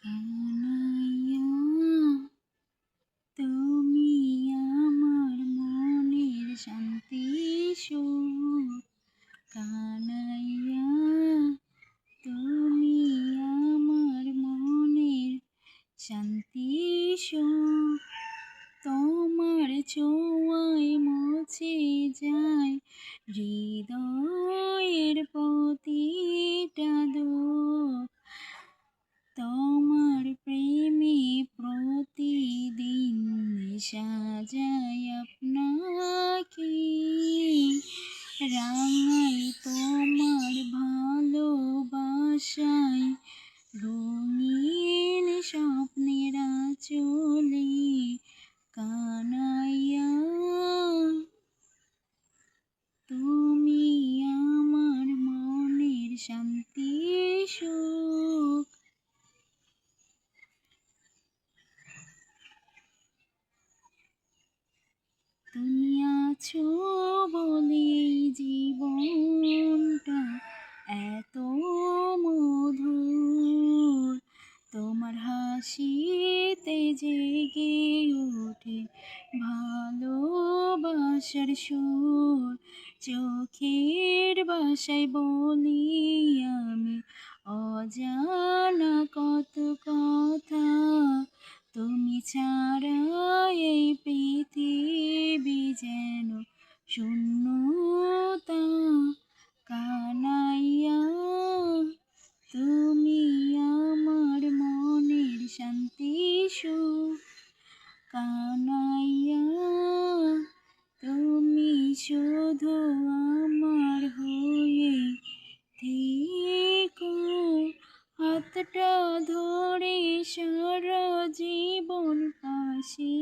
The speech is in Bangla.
কানাইয়া তুমি আমার মনের শান্তি সুখ, কানাইয়া তুমি আমার মনের শান্তি সুখ। তোমার ছোঁয়ায় মুছে যায় হৃদয়ের প্রতিটা দুঃখ। তোমার প্রেমে প্রতিদিন সাজাই আপনাকে, রাঙাই তোমার ভালোবাসায় রঙিন স্বপ্নের আঁচলে। কানাইয়া তুমি আমার মনের শান্তি সুখ। তুমি আছো বলেই জীবনটা এত মধুর, তোমার হাসিতে জেগে ওঠে ভালোবাসার সুর। চোখের ভাষায় বলি আমি অজানা কত কথা, তুমি ছাড়া এই পৃথিবী যেন শূন্যতা। কানাইয়া তুমি আমার মনের শান্তি সুখ, কানাইয়া তুমি শুধু আমার হয়ে থেকো। হাতটা ধরে সারা জীবন পাশে